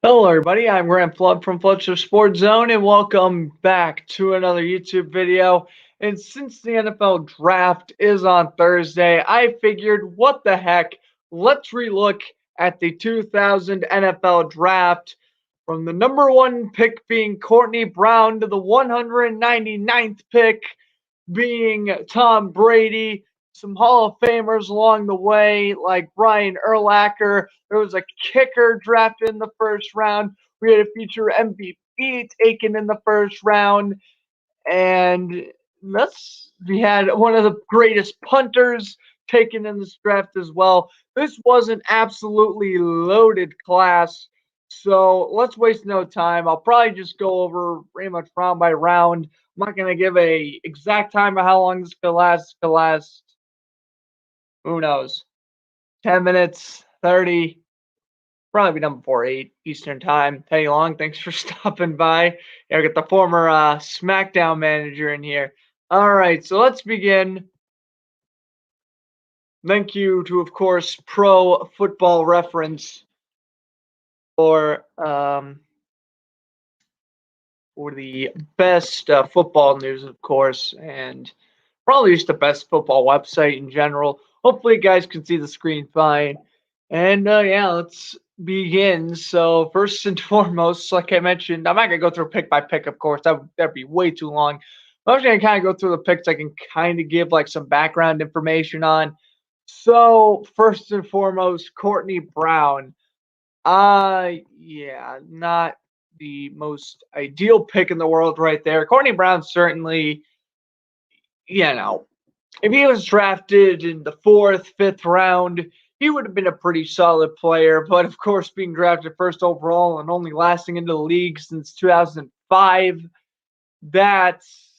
Hello, everybody. I'm Grant Flood from Fletcher Sports Zone, and welcome back to another YouTube video. And since the NFL Draft is on Thursday, I figured, what the heck, let's relook at the 2000 NFL Draft from the number one pick being Courtney Brown to the 199th pick being Tom Brady. Some Hall of Famers along the way, like Brian Urlacher. There was a kicker drafted in the first round. We had a future MVP taken in the first round. And we had one of the greatest punters taken in this draft as well. This was an absolutely loaded class. So let's waste no time. I'll probably just go over pretty much round by round. I'm not going to give a exact time of how long this could last. This could last, who knows, 10 minutes, 30, probably be done before 8 Eastern time. Teddy Long, thanks for stopping by. Yeah, I got the former SmackDown manager in here. All right, so let's begin. Thank you to, of course, Pro Football Reference for the best football news, of course, and probably just the best football website in general. Hopefully, you guys can see the screen fine. And yeah, let's begin. So first and foremost, like I mentioned, I'm not gonna go through pick by pick, of course. That'd be way too long. I'm just gonna kind of go through the picks I can kind of give like some background information on. So first and foremost, Courtney Brown. Yeah, not the most ideal pick in the world right there. Courtney Brown certainly, if he was drafted in the fourth, fifth round, he would have been a pretty solid player. But of course, being drafted first overall and only lasting into the league since 2005, that's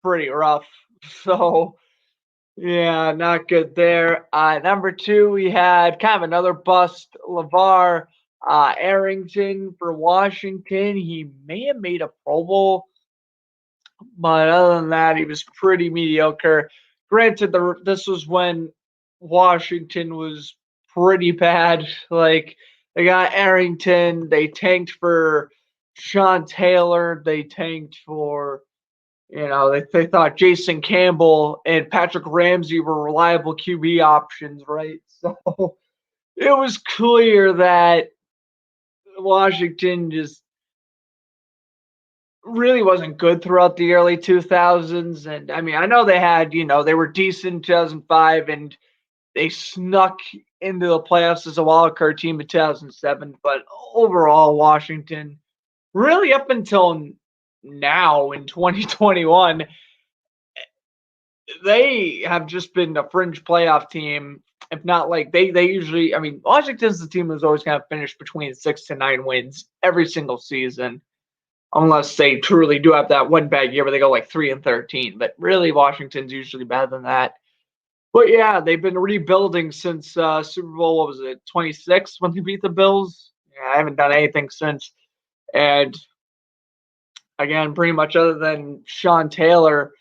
pretty rough. So, yeah, not good there. Number two, we had kind of another bust, LeVar Arrington for Washington. He may have made a Pro Bowl, but other than that, he was pretty mediocre. Granted, this was when Washington was pretty bad. Like, they got Arrington, they tanked for Sean Taylor, they tanked for, they thought Jason Campbell and Patrick Ramsey were reliable QB options, right? So it was clear that Washington just really wasn't good throughout the early 2000s. And I mean, I know they had, they were decent in 2005 and they snuck into the playoffs as a wild card team in 2007. But overall, Washington, really up until now in 2021, they have just been a fringe playoff team. If not, like they usually, I mean, Washington's the team who's always kind of finished between 6 to 9 wins every single season, unless they truly do have that one bad year where they go like 3-13. But really, Washington's usually better than that. But yeah, they've been rebuilding since Super Bowl, what was it, 26 when they beat the Bills? Yeah, I haven't done anything since. And again, pretty much other than Sean Taylor,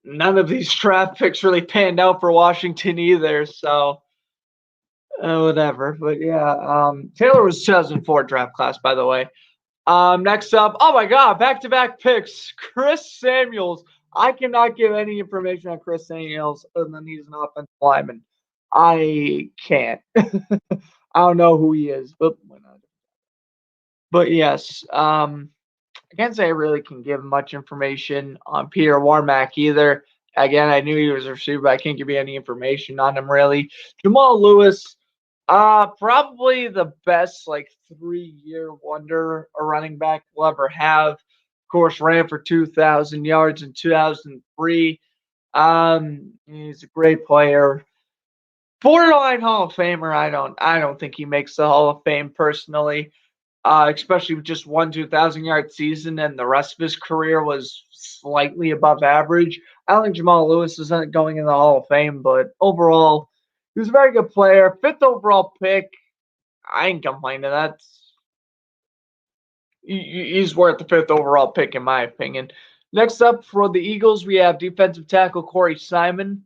none of these draft picks really panned out for Washington either. So whatever. But yeah, Taylor was 2004 draft class, by the way. Next up, oh my God, back-to-back picks. Chris Samuels. I cannot give any information on Chris Samuels other than he's an offensive lineman. I can't. I don't know who he is, but why not? But yes, I can't say I really can give much information on Peter Warmack either. Again, I knew he was a receiver, but I can't give you any information on him really. Jamal Lewis, probably the best like 3-year wonder a running back will ever have. Of course, ran for 2,000 yards in 2003. He's a great player. Borderline Hall of Famer. I don't think he makes the Hall of Fame personally. Especially with just one 2,000-yard season and the rest of his career was slightly above average. I don't think Jamal Lewis isn't going in the Hall of Fame, but overall, he was a very good player. 5th overall pick. I ain't complaining. He's worth the 5th overall pick, in my opinion. Next up for the Eagles, we have defensive tackle Cory Simon.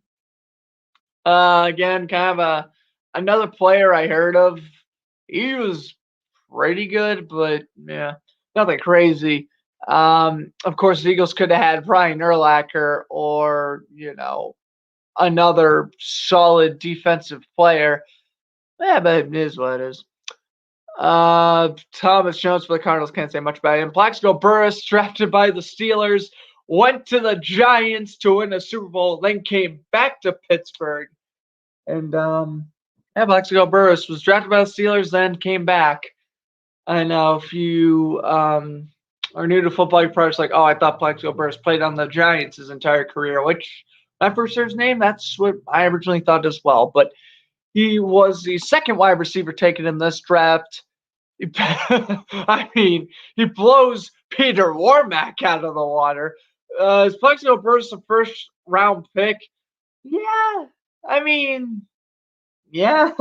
Again, kind of another player I heard of. He was pretty good, but yeah, nothing crazy. Of course, the Eagles could have had Brian Urlacher or, another solid defensive player. Yeah, but it is what it is. Thomas Jones for the Cardinals, can't say much about him. Plaxico Burress, drafted by the Steelers, went to the Giants to win a Super Bowl, then came back to Pittsburgh. And Plaxico Burress was drafted by the Steelers, then came back. I know if you are new to football, you're probably like, oh, I thought Plaxico Burress played on the Giants his entire career, which when I first heard his name, that's what I originally thought as well. But he was the second wide receiver taken in this draft. I mean, he blows Peter Warmack out of the water. Is Plaxico Burress a first round pick? Yeah. I mean, yeah.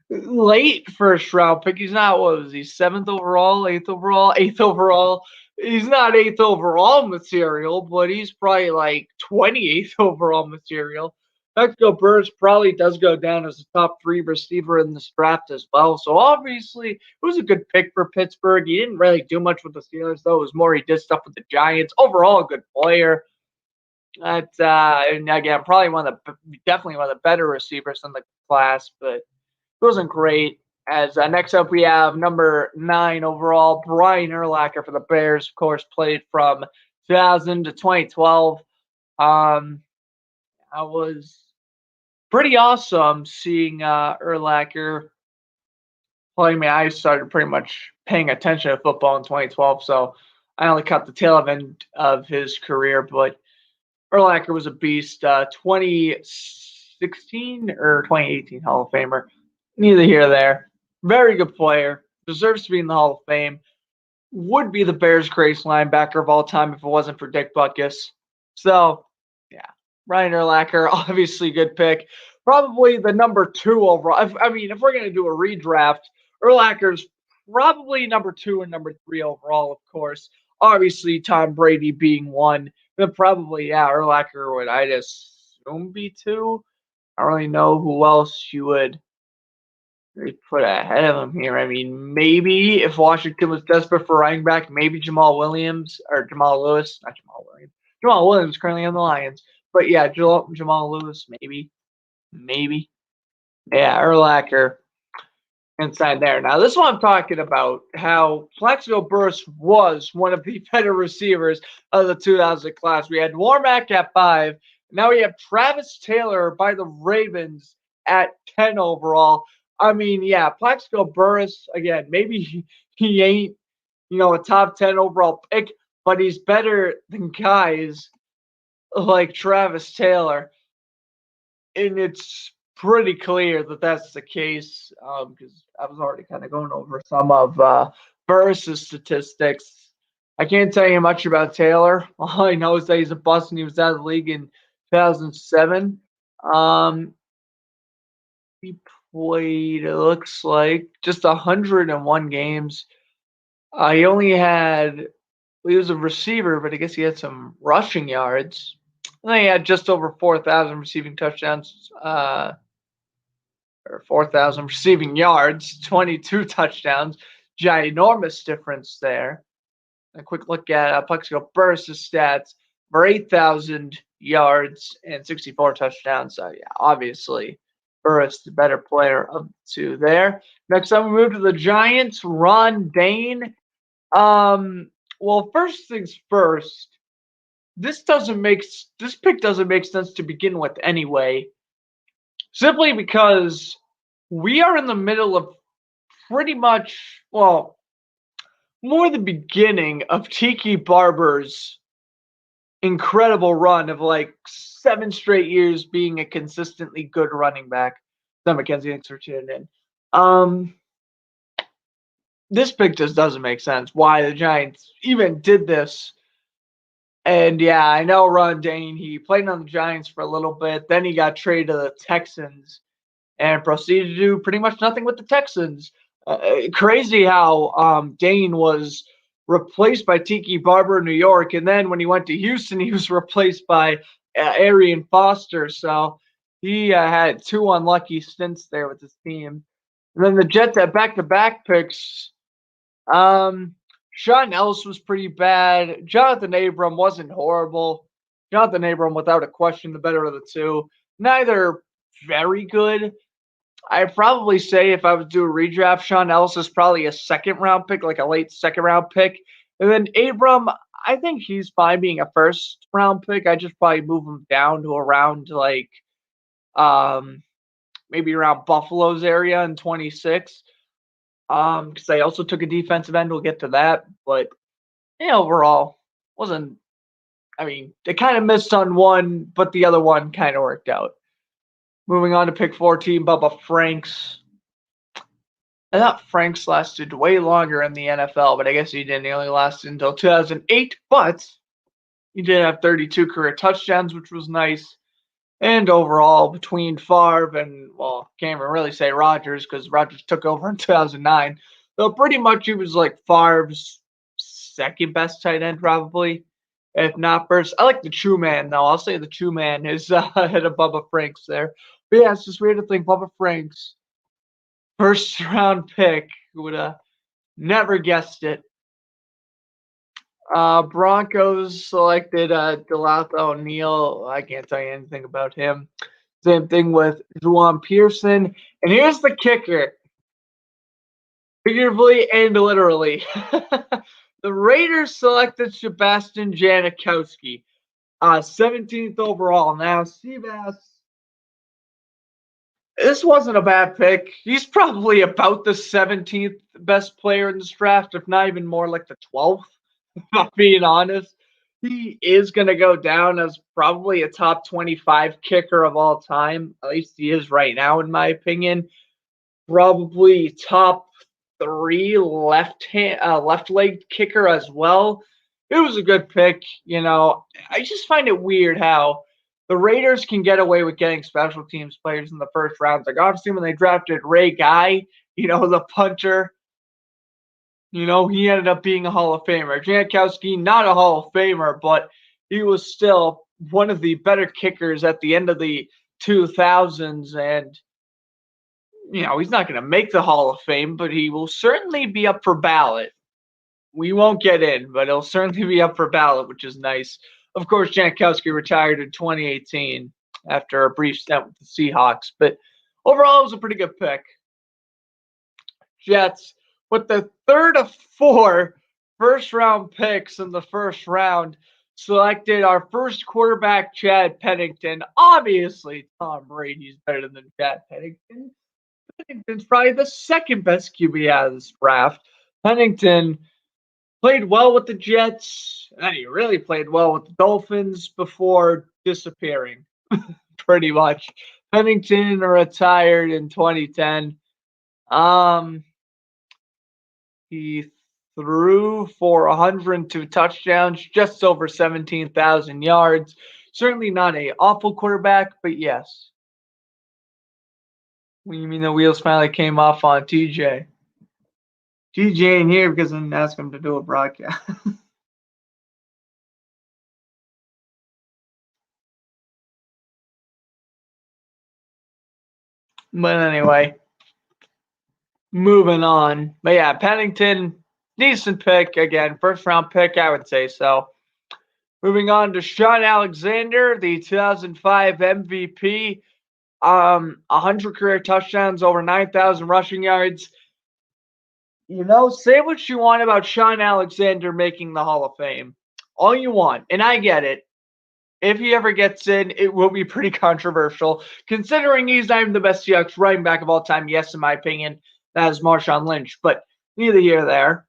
Late first round pick. He's not, what was he, 7th overall, 8th overall, 8th overall? He's not 8th overall material, but he's probably like 28th overall material. Plaxico Burress probably does go down as a top 3 receiver in this draft as well. So obviously, it was a good pick for Pittsburgh. He didn't really do much with the Steelers, though. It was more he did stuff with the Giants. Overall, a good player. And again, definitely one of the better receivers in the class, but it wasn't great. As next up, we have number 9 overall, Brian Urlacher for the Bears. Of course, played from 2000 to 2012. I was pretty awesome seeing Urlacher play. I mean, I started pretty much paying attention to football in 2012, so I only caught the tail end of his career. But Urlacher was a beast. 2016 or 2018 Hall of Famer. Neither here nor there. Very good player. Deserves to be in the Hall of Fame. Would be the Bears' greatest linebacker of all time if it wasn't for Dick Butkus. So, yeah. Ryan Urlacher, obviously good pick. Probably the number 2 overall. If we're going to do a redraft, Urlacher's probably number 2 and number 3 overall, of course. Obviously, Tom Brady being 1. But probably, Urlacher would, I'd assume, be 2. I don't really know who else you would put ahead of him here. I mean, maybe if Washington was desperate for running back, maybe Jamal Lewis. Jamal Williams currently on the Lions. But yeah, Jamal Lewis, maybe. Yeah, Urlacher inside there. Now, this one I'm talking about, how Plaxico Burress was one of the better receivers of the 2000 class. We had Warmack at 5. Now we have Travis Taylor by the Ravens at 10 overall. I mean, yeah, Plaxico Burress, again, maybe he ain't, a top 10 overall pick, but he's better than guys like Travis Taylor. And it's pretty clear that that's the case, because I was already kind of going over some of Burress's statistics. I can't tell you much about Taylor. All I know is that he's a bust and he was out of the league in 2007. He played, it looks like, just 101 games. He was a receiver, but I guess he had some rushing yards. And then he had just over 4,000 receiving touchdowns, or 4,000 receiving yards, 22 touchdowns. Ginormous difference there. A quick look at Plaxico Burress's stats for 8,000 yards and 64 touchdowns. So, yeah, obviously, Burress, the better player of the 2 there. Next up, we move to the Giants. Ron Dane. Well, first things first, this pick doesn't make sense to begin with anyway. Simply because we are in the middle of pretty much, well, more the beginning of Tiki Barber's incredible run of like 7 straight years being a consistently good running back. Sam McKenzie, thanks for tuning in. This pick just doesn't make sense. Why the Giants even did this. And yeah, I know Ron Dane, he played on the Giants for a little bit. Then he got traded to the Texans and proceeded to do pretty much nothing with the Texans. Crazy how Dane was replaced by Tiki Barber in New York. And then when he went to Houston, he was replaced by Arian Foster. So he had 2 unlucky stints there with his team. And then the Jets had back-to-back picks Sean Ellis was pretty bad. Jonathan Abram wasn't horrible. Jonathan Abram, without a question, the better of the two. Neither very good. I'd probably say if I was to do a redraft, Sean Ellis is probably a second round pick, like a late second round pick. And then Abram, I think he's fine being a first round pick. I just probably move him down to around like maybe around Buffalo's area in 26. Because I also took a defensive end. We'll get to that. But yeah, overall, wasn't I mean, they kind of missed on one, but the other one kind of worked out. Moving on to pick 14, Bubba Franks. I thought Franks lasted way longer in the NFL, but I guess he didn't. He only lasted until 2008, but he did have 32 career touchdowns, which was nice. And overall, between Favre and, well, can't even really say Rodgers because Rodgers took over in 2009. So pretty much he was like Favre's second best tight end, probably, if not first. I like the True Man, though. I'll say the True Man is ahead of Bubba Franks there. But yeah, it's just weird to think Bubba Franks, first round pick, would have never guessed it. Broncos selected DeLatha O'Neal. I can't tell you anything about him. Same thing with Juwan Pearson. And here's the kicker, figuratively and literally. The Raiders selected Sebastian Janikowski, 17th overall. Now, Seabass, this wasn't a bad pick. He's probably about the 17th best player in this draft, if not even more like the 12th. If I'm being honest, he is going to go down as probably a top 25 kicker of all time. At least he is right now, in my opinion. Probably top 3 left-legged kicker as well. It was a good pick. You know, I just find it weird how the Raiders can get away with getting special teams players in the first round. Like, obviously, when they drafted Ray Guy, you know, the punter, you know, he ended up being a Hall of Famer. Janikowski, not a Hall of Famer, but he was still one of the better kickers at the end of the 2000s. And, you know, he's not going to make the Hall of Fame, but he will certainly be up for ballot. We won't get in, but he'll certainly be up for ballot, which is nice. Of course, Janikowski retired in 2018 after a brief stint with the Seahawks. But overall, it was a pretty good pick. Jets, with the third of 4 first-round picks in the first round, selected our first quarterback, Chad Pennington. Obviously, Tom Brady's better than Chad Pennington. Pennington's probably the second best QB out of this draft. Pennington played well with the Jets, and he really played well with the Dolphins before disappearing, pretty much. Pennington retired in 2010. He threw for 102 touchdowns, just over 17,000 yards. Certainly not an awful quarterback, but yes. What do you mean the wheels finally came off on TJ? TJ ain't here because I didn't ask him to do a broadcast. But anyway, moving on. But yeah, Pennington, decent pick. Again, first round pick, I would say so. Moving on to Sean Alexander, the 2005 MVP. 100 career touchdowns, over 9,000 rushing yards. You know, say what you want about Sean Alexander making the Hall of Fame. All you want. And I get it. If he ever gets in, it will be pretty controversial, considering he's not even the best Seahawks running back of all time. Yes, in my opinion, that is Marshawn Lynch, but neither here nor there.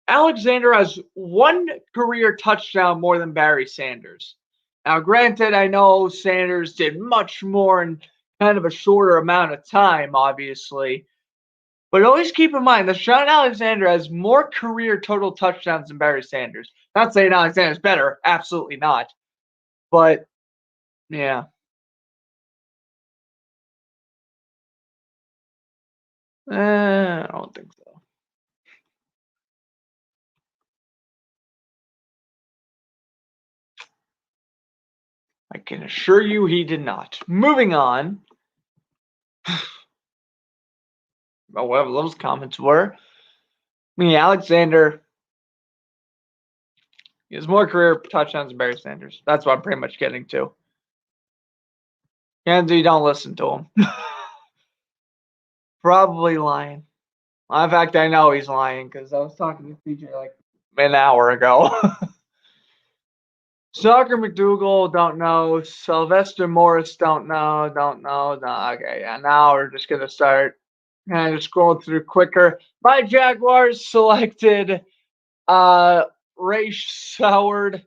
Alexander has 1 career touchdown more than Barry Sanders. Now, granted, I know Sanders did much more in kind of a shorter amount of time, obviously. But always keep in mind that Sean Alexander has more career total touchdowns than Barry Sanders. Not saying Alexander's better. Absolutely not. But, yeah. I don't think so. I can assure you he did not. Moving on. Whatever those comments were. I mean, Alexander has more career touchdowns than Barry Sanders. That's what I'm pretty much getting to. Kenzie, don't listen to him. Probably lying. In fact, I know he's lying because I was talking to CJ like an hour ago. Soccer McDougal, don't know. Sylvester Morris, don't know. No, okay, yeah. Now we're just gonna start kind of scrolling through quicker. My Jaguars selected Ray Soward,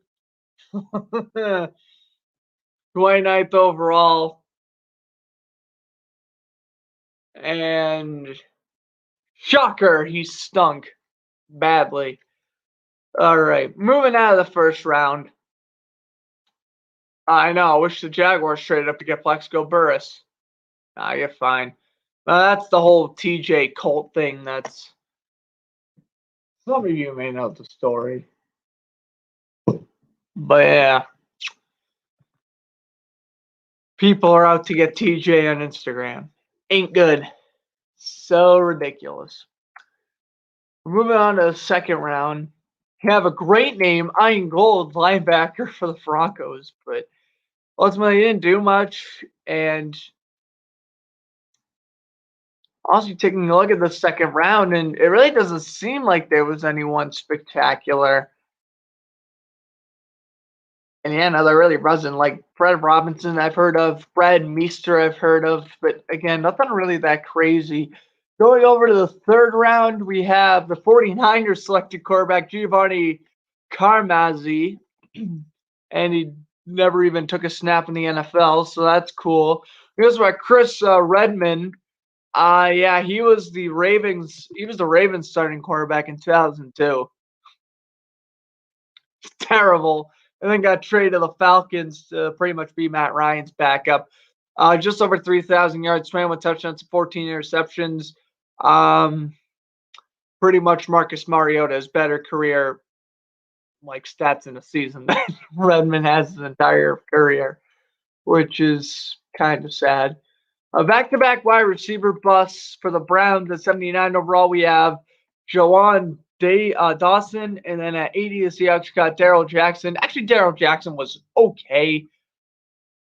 29th overall. And shocker, he stunk badly. All right, moving out of the first round. I know. I wish the Jaguars traded up to get Plexico Burris. You're fine. That's the whole TJ Colt thing. That's some of you may know the story, but yeah, people are out to get TJ on Instagram. Ain't good. So ridiculous. We're moving on to the second round. You have a great name, Iron Gold linebacker for the Broncos, but ultimately, he didn't do much. And also, taking a look at the second round, and it really doesn't seem like there was anyone spectacular. And yeah, no, there really wasn't. Like Fred Robinson, I've heard of. Brad Meester, I've heard of. But again, nothing really that crazy. Going over to the third round, we have the 49ers selected quarterback Giovanni Carmazzi. And he never even took a snap in the NFL, so that's cool. Here's about Chris Redmond. Yeah, he was the Ravens starting quarterback in 2002. Terrible. And then got traded to the Falcons to pretty much be Matt Ryan's backup. Just over 3,000 yards, 21 touchdowns, 14 interceptions. Pretty much Marcus Mariota's better career stats in a season than Redmond has his entire career, which is kind of sad. A back-to-back wide receiver busts for the Browns at 79 overall. We have Jawan Dawson, and then at 80, the Seahawks got Darrell Jackson. Actually, Darrell Jackson was okay.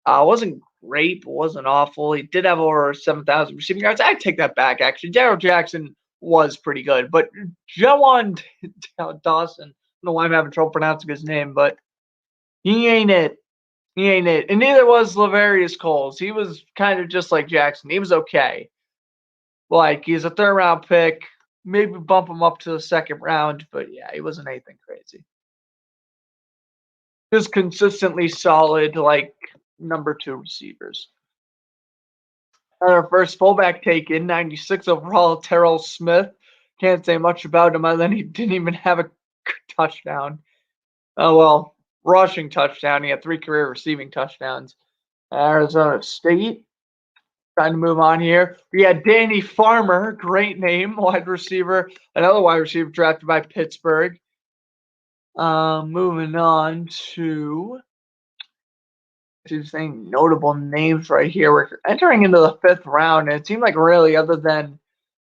Wasn't great, but wasn't awful. He did have over 7,000 receiving yards. I take that back, actually. Darrell Jackson was pretty good, but Jawan Dawson, I don't know why I'm having trouble pronouncing his name, but he ain't it. He ain't it. And neither was Laverius Coles. He was kind of just like Jackson. He was okay. He's a third round pick. Maybe bump him up to the second round. But yeah, he wasn't anything crazy. Just consistently solid, number 2 receivers. Our first fullback taken, 96 overall, Terrell Smith. Can't say much about him other than he didn't even have a touchdown. Rushing touchdown. He had 3 career receiving touchdowns. Arizona State. Trying to move on here. We had Danny Farmer, great name, wide receiver. Another wide receiver drafted by Pittsburgh. Moving on to saying notable names right here. We're entering into the 5th round, and it seemed like really, other than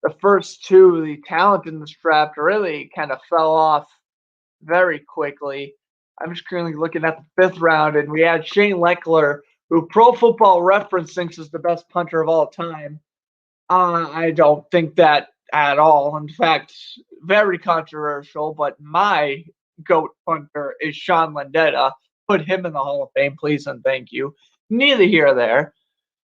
the first 2, the talent in this draft really kind of fell off very quickly. I'm just currently looking at the 5th round, and we had Shane Lechler, who Pro Football Reference thinks is the best punter of all time. I don't think that at all. In fact, very controversial, but my GOAT punter is Sean Landeta. Put him in the Hall of Fame, please and thank you. Neither here or there.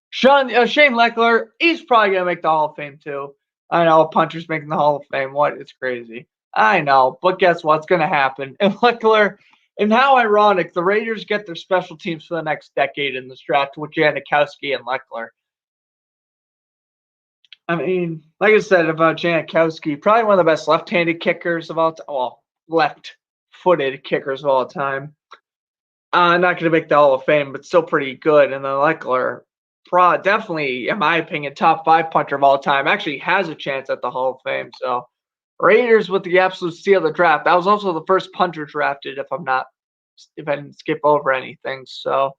Shane Lechler, he's probably going to make the Hall of Fame too. I know, punters making the Hall of Fame. What? It's crazy. I know, but guess what's going to happen? And Lechler, and how ironic, the Raiders get their special teams for the next decade in this draft with Janikowski and Lechler. I mean, like I said about Janikowski, probably one of the best left-handed kickers of all time. Well, left-footed kickers of all time. Not going to make the Hall of Fame, but still pretty good. And then Lechler, definitely, in my opinion, top 5 punter of all time, actually has a chance at the Hall of Fame. So Raiders with the absolute steal of the draft. That was also the first punter drafted, if I didn't skip over anything. So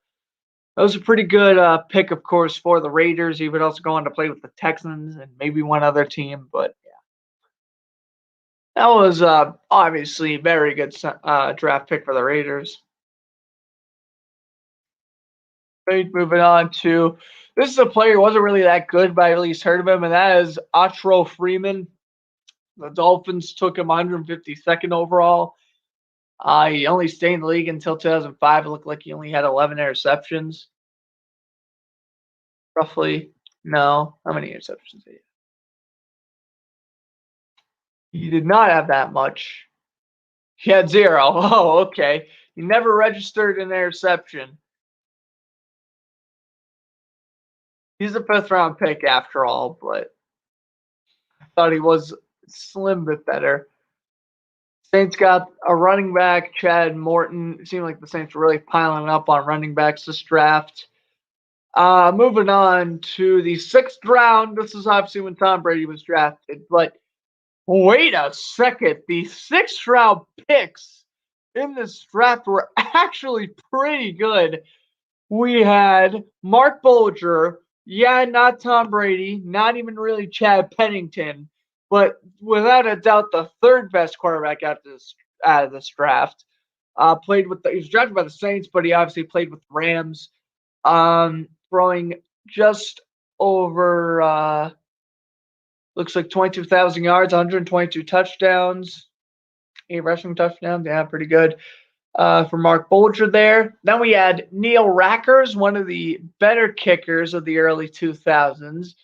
that was a pretty good pick, of course, for the Raiders. He would also go on to play with the Texans and maybe one other team, but yeah. That was obviously a very good draft pick for the Raiders. Right, moving on to this is a player who wasn't really that good, but I at least heard of him, and that is Otro Freeman. The Dolphins took him 152nd overall. He only stayed in the league until 2005. It looked like he only had 11 interceptions, roughly. No, how many interceptions did he have? He did not have that much. He had 0. Oh, okay. He never registered an interception. He's a 5th-round pick after all, but I thought he was a slim bit better. Saints got a running back, Chad Morton. It seemed like the Saints were really piling up on running backs this draft. Moving on to the 6th round. This is obviously when Tom Brady was drafted, but wait a second. The 6th round picks in this draft were actually pretty good. We had Mark Bolger. Yeah, not Tom Brady, not even really Chad Pennington, but without a doubt the 3rd best quarterback out of this draft. He was drafted by the Saints, but he obviously played with the Rams. Throwing just over looks like 22,000 yards, 122 touchdowns, 8 rushing touchdowns. Yeah, pretty good for Mark Bolger there. Then we had Neil Rackers, one of the better kickers of the early 2000s.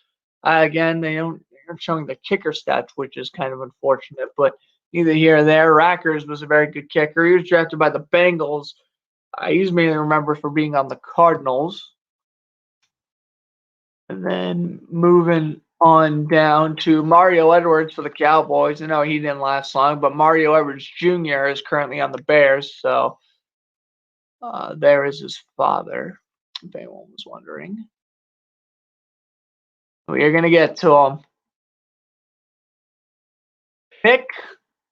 Again, they aren't showing the kicker stats, which is kind of unfortunate, but neither here or there. Rackers was a very good kicker. He was drafted by the Bengals. He's mainly remembered for being on the Cardinals. And then moving on down to Mario Edwards for the Cowboys. I know he didn't last long, but Mario Edwards Jr. is currently on the Bears, so there is his father, if anyone was wondering. We are going to get to him. Pick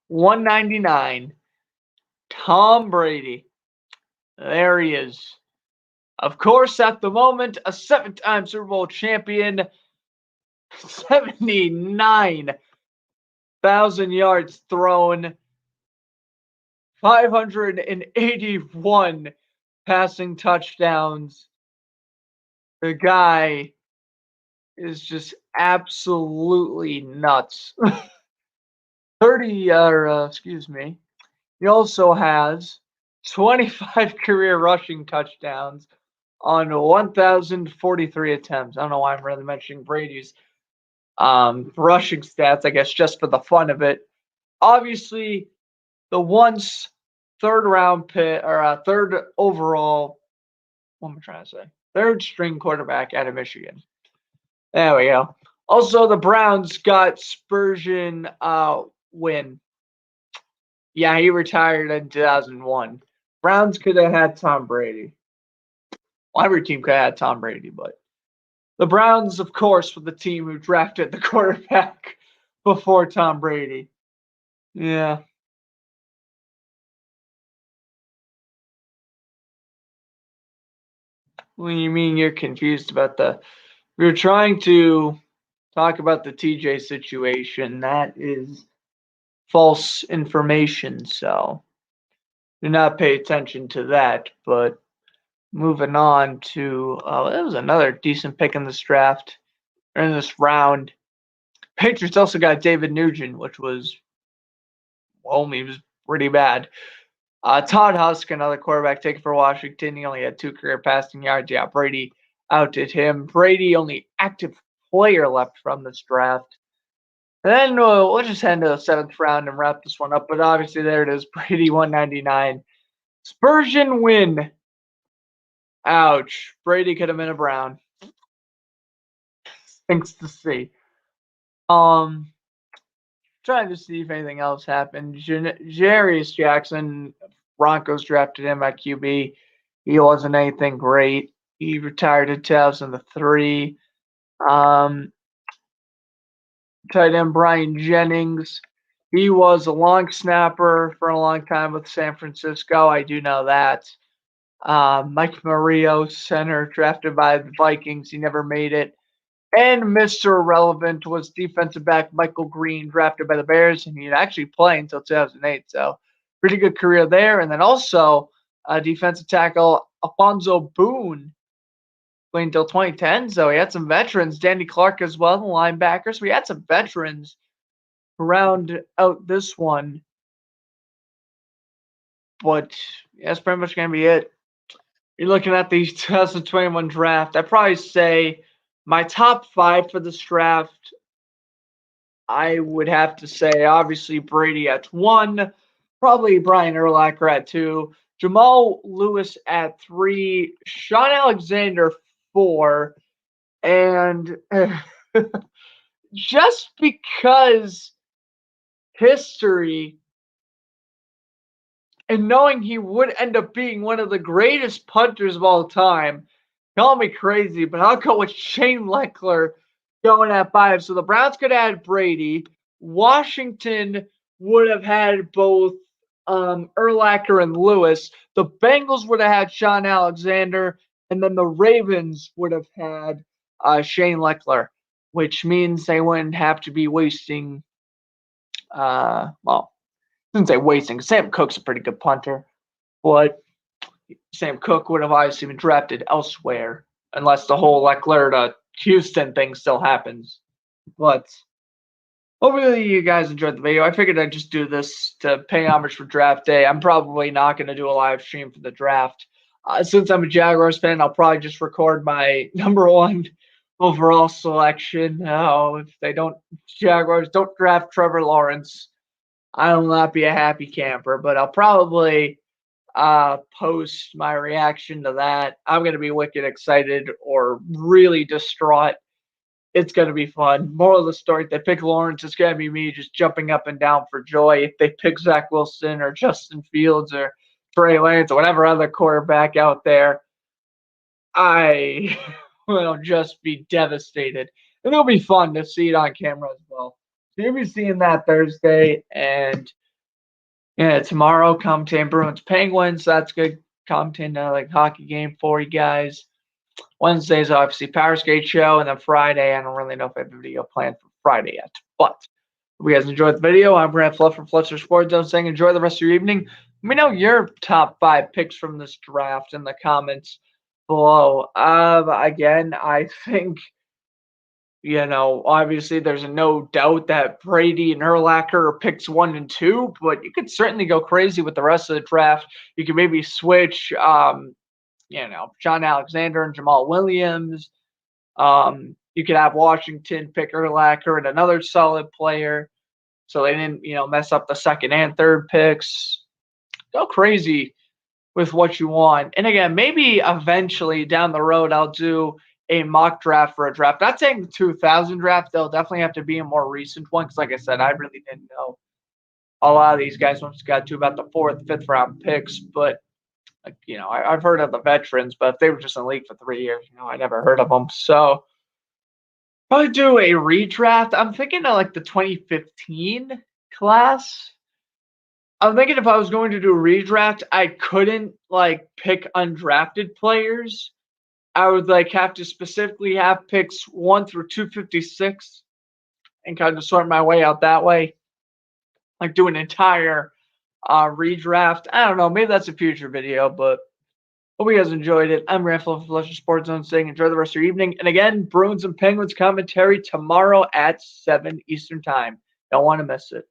199, Tom Brady. There he is. Of course, at the moment, a 7-time Super Bowl champion, 79,000 yards thrown, 581 passing touchdowns. The guy is just absolutely nuts. 30, excuse me. He also has 25 career rushing touchdowns on 1,043 attempts. I don't know why I'm really mentioning Brady's rushing stats, I guess just for the fun of it. Obviously, the once 3rd round pick or 3rd overall, what am I trying to say? 3rd string quarterback out of Michigan. There we go. Also, the Browns got Spurgeon Wynn. Yeah, he retired in 2001. Browns could have had Tom Brady. Well, every team could have had Tom Brady, but the Browns, of course, were the team who drafted the quarterback before Tom Brady. Yeah. What do you mean you're confused about we were trying to talk about the TJ situation. That is false information, so do not pay attention to that. But moving on to that was another decent pick in this draft or in this round. Patriots also got David Nugent, which was he was pretty bad. Todd Husk, another quarterback taken for Washington. He only had 2 career passing yards. Yeah, Brady outdid him. Brady, only active player left from this draft. And then we'll just head into the 7th round and wrap this one up. But obviously, there it is. Brady 199. Spurgeon Wynn. Ouch. Brady could have been a Brown. Things to see. Trying to see if anything else happened. Jarius Jackson, Broncos drafted him at QB. He wasn't anything great. He retired in 2003. Tight end Brian Jennings. He was a long snapper for a long time with San Francisco. I do know that. Mike Mario, center, drafted by the Vikings. He never made it. And Mr. Irrelevant was defensive back Michael Green, drafted by the Bears, and he'd actually play until 2008. So pretty good career there. And then also defensive tackle Alfonso Boone, playing until 2010. So he had some veterans, Danny Clark as well, the linebacker. So we had some veterans round out this one. But yeah, that's pretty much going to be it. You're looking at the 2021 draft. I'd probably say my top 5 for this draft, I would have to say, obviously, Brady at 1, probably Brian Urlacher at 2, Jamal Lewis at 3, Sean Alexander 4, and just because history and knowing he would end up being one of the greatest punters of all time, call me crazy, but I'll go with Shane Lechler going at 5. So the Browns could add Brady. Washington would have had both Urlacher and Lewis. The Bengals would have had Sean Alexander, and then the Ravens would have had Shane Lechler, which means they wouldn't have to be wasting, well, I shouldn't say wasting. Sam Cook's a pretty good punter, but Sam Cook would have obviously been drafted elsewhere unless the whole Lechler to Houston thing still happens. But hopefully you guys enjoyed the video. I figured I'd just do this to pay homage for draft day. I'm probably not going to do a live stream for the draft. Since I'm a Jaguars fan, I'll probably just record my number 1 overall selection. If they don't, Jaguars don't draft Trevor Lawrence, I will not be a happy camper, but I'll probably post my reaction to that. I'm going to be wicked excited or really distraught. It's going to be fun. Moral of the story, if they pick Lawrence, it's going to be me just jumping up and down for joy. If they pick Zach Wilson or Justin Fields or Trey Lance or whatever other quarterback out there, I will just be devastated. And it'll be fun to see it on camera as well. So you'll be seeing that Thursday, and yeah, tomorrow commentating Bruins Penguins. That's good commentating like hockey game for you guys. Wednesday's obviously Power Skate show, and then Friday, I don't really know if I have a video planned for Friday yet. But if you guys enjoyed the video, I'm Grant Fluff from Fletcher Sports Zone saying enjoy the rest of your evening. Let me know your top 5 picks from this draft in the comments below. Again, I think, obviously there's no doubt that Brady and Urlacher are picks 1 and 2, but you could certainly go crazy with the rest of the draft. You could maybe switch, Sean Alexander and Jamal Williams. You could have Washington pick Urlacher and another solid player, so they didn't, mess up the second and third picks. Go crazy with what you want. And again, maybe eventually down the road I'll do a mock draft for a draft. Not saying the 2000 draft, they'll definitely have to be a more recent one because, like I said, I really didn't know a lot of these guys once got to about the 4th, 5th round picks. But, I've heard of the veterans, but if they were just in the league for 3 years, I never heard of them. So probably do a redraft. I'm thinking of like the 2015 class. I'm thinking if I was going to do a redraft, I couldn't pick undrafted players. I would have to specifically have picks 1 through 256 and kind of sort my way out that way. Do an entire redraft. I don't know. Maybe that's a future video, but hope you guys enjoyed it. I'm Grant Fluff of Fletcher Sports Zone saying enjoy the rest of your evening. And again, Bruins and Penguins commentary tomorrow at 7 Eastern Time. Don't want to miss it.